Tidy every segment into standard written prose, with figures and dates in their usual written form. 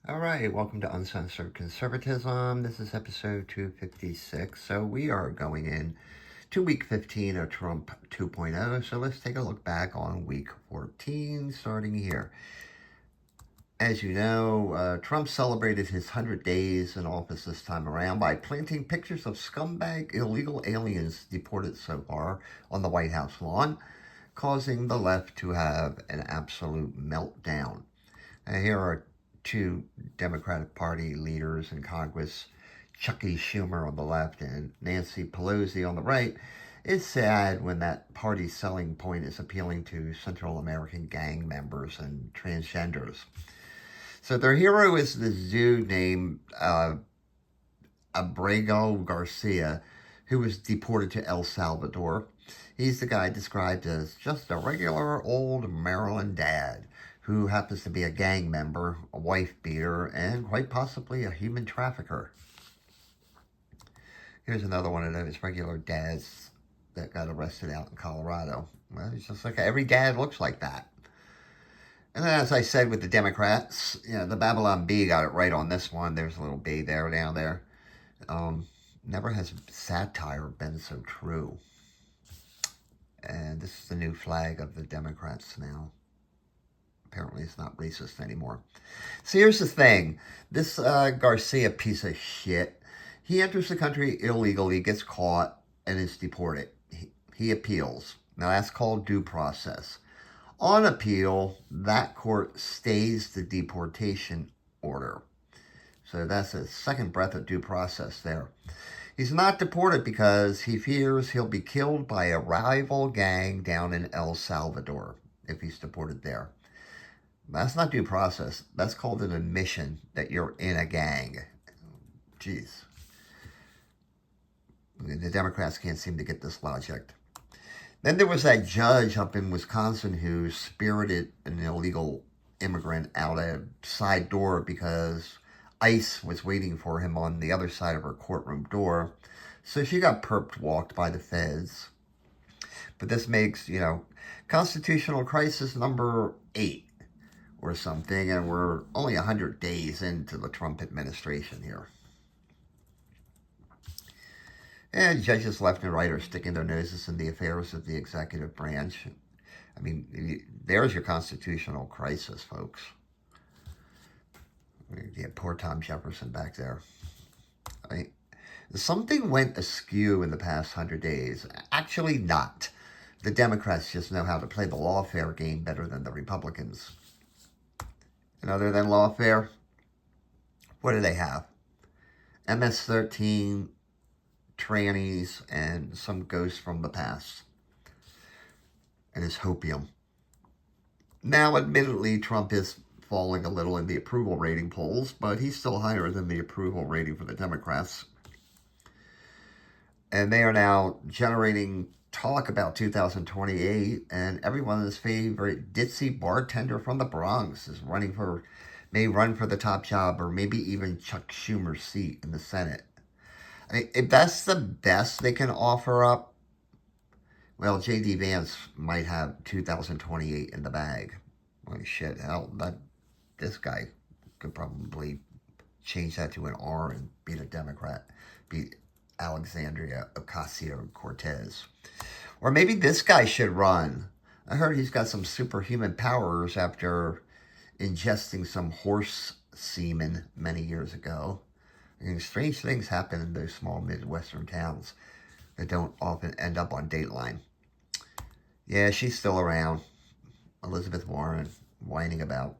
All right, welcome to Uncensored Conservatism. This is episode 256. So we are going in to week 15 of Trump 2.0. So let's take a look back on week 14, starting here. As you know, Trump celebrated his 100 days in office this time around by planting pictures of scumbag illegal aliens deported so far on the White House lawn, causing the left to have an absolute meltdown. Now, here are two Democratic Party leaders in Congress, Chucky Schumer on the left and Nancy Pelosi on the right. It's sad when that party's selling point is appealing to Central American gang members and transgenders. So their hero is this dude named Abrego Garcia, who was deported to El Salvador. He's the guy described as just a regular old Maryland dad who happens to be a gang member, a wife beater, and quite possibly a human trafficker. Here's another one of those regular dads that got arrested out in Colorado. Well, it's just like every dad looks like that. And then, as I said with the Democrats, the Babylon Bee got it right on this one. There's a little bee there, down there. Never has satire been so true. And this is the new flag of the Democrats now. Apparently it's not racist anymore. So here's the thing. This Garcia piece of shit, he enters the country illegally, gets caught, and is deported. He appeals. Now that's called due process. On appeal, that court stays the deportation order. So that's a second breath of due process there. He's not deported because he fears he'll be killed by a rival gang down in El Salvador if he's deported there. That's not due process. That's called an admission that you're in a gang. Jeez. The Democrats can't seem to get this logic. Then there was that judge up in Wisconsin who spirited an illegal immigrant out a side door because ICE was waiting for him on the other side of her courtroom door. So she got perp walked by the feds. But this makes, constitutional crisis number 8 or something, and we're only 100 days into the Trump administration here. And judges left and right are sticking their noses in the affairs of the executive branch. I mean, there's your constitutional crisis, folks. Yeah, poor Tom Jefferson back there. Something went askew in the past 100 days. Actually not. The Democrats just know how to play the lawfare game better than the Republicans. And other than lawfare, what do they have? MS-13, trannies, and some ghost from the past. And his hopium. Now, admittedly, Trump is falling a little in the approval rating polls, but he's still higher than the approval rating for the Democrats. And they are now generating talk about 2028, and everyone's favorite ditzy bartender from the Bronx is may run for the top job, or maybe even Chuck Schumer's seat in the Senate. I mean, if that's the best they can offer up, well, J.D. Vance might have 2028 in the bag. Holy shit, hell, this guy could probably change that to an R and beat a Democrat, beat Alexandria Ocasio-Cortez. Or maybe this guy should run. I heard he's got some superhuman powers after ingesting some horse semen many years ago. Strange things happen in those small Midwestern towns that don't often end up on Dateline. Yeah, she's still around. Elizabeth Warren, whining about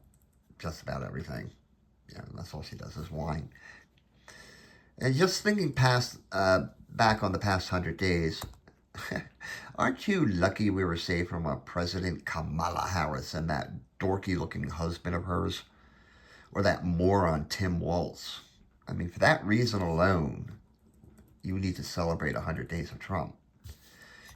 just about everything. Yeah, that's all she does is whine. And just thinking back on the past 100 days, aren't you lucky we were saved from a President Kamala Harris and that dorky-looking husband of hers? Or that moron Tim Walz? I mean, for that reason alone, you need to celebrate 100 days of Trump.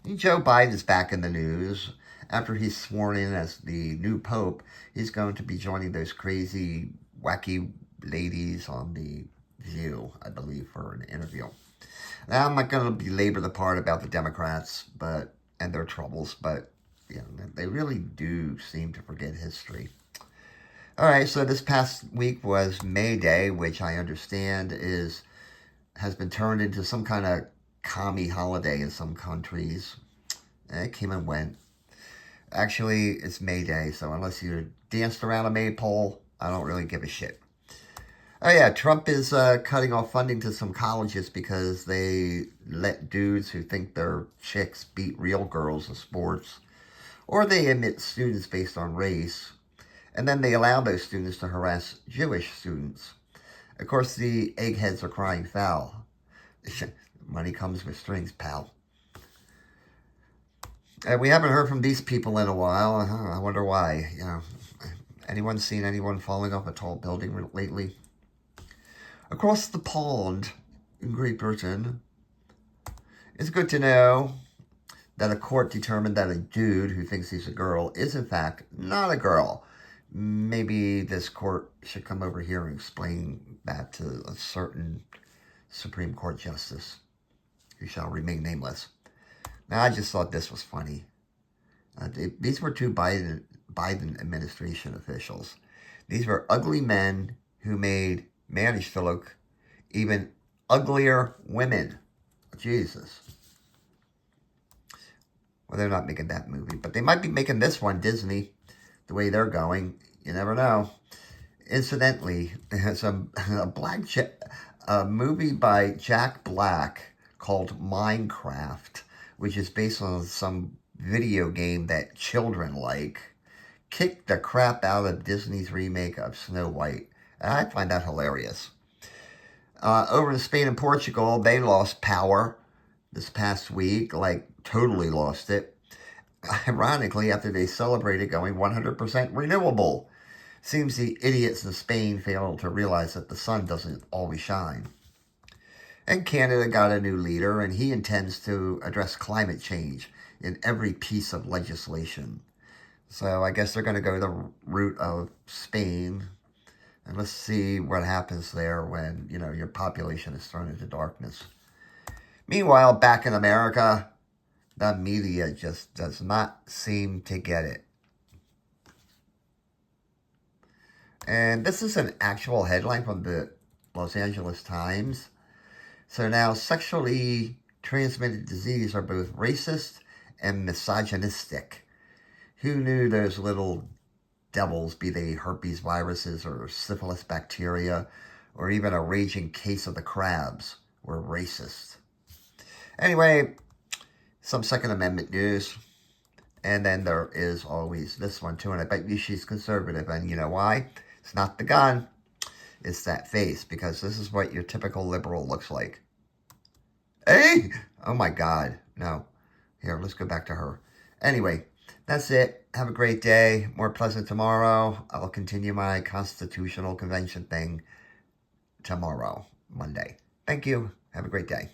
And Joe Biden is back in the news. After he's sworn in as the new pope, he's going to be joining those crazy, wacky ladies on The View, I believe, for an interview. Now, I'm not going to belabor the part about the Democrats and their troubles, but they really do seem to forget history. All right, so this past week was May Day, which I understand has been turned into some kind of commie holiday in some countries. It came and went. Actually, it's May Day, so unless you danced around a maypole, I don't really give a shit. Oh yeah, Trump is cutting off funding to some colleges because they let dudes who think they're chicks beat real girls in sports, or they admit students based on race, and then they allow those students to harass Jewish students. Of course, the eggheads are crying foul. Money comes with strings, pal. We haven't heard from these people in a while. I wonder why. Anyone seen anyone falling off a tall building lately? Across the pond in Great Britain, it's good to know that a court determined that a dude who thinks he's a girl is in fact not a girl. Maybe this court should come over here and explain that to a certain Supreme Court justice who shall remain nameless. Now, I just thought this was funny. These were two Biden administration officials. These were ugly men who managed to look even uglier women. Jesus. Well, they're not making that movie, but they might be making this one, Disney, the way they're going. You never know. Incidentally, there's a movie by Jack Black called Minecraft, which is based on some video game that children like, kicked the crap out of Disney's remake of Snow White. And I find that hilarious. Over in Spain and Portugal, they lost power this past week, like totally lost it. Ironically, after they celebrated going 100% renewable. Seems the idiots in Spain failed to realize that the sun doesn't always shine. And Canada got a new leader, and he intends to address climate change in every piece of legislation. So I guess they're going to go the route of Spain. And let's see what happens there when, your population is thrown into darkness. Meanwhile, back in America, the media just does not seem to get it. And this is an actual headline from the Los Angeles Times. So now sexually transmitted diseases are both racist and misogynistic. Who knew those little devils, be they herpes viruses or syphilis bacteria, or even a raging case of the crabs, were racist? Anyway, some Second Amendment news. And then there is always this one too, and I bet you she's conservative. And you know why? It's not the gun. It's that face, because this is what your typical liberal looks like. Hey! Oh my God. No. Here, let's go back to her. Anyway, that's it. Have a great day. More pleasant tomorrow. I'll continue my constitutional convention thing tomorrow, Monday. Thank you. Have a great day.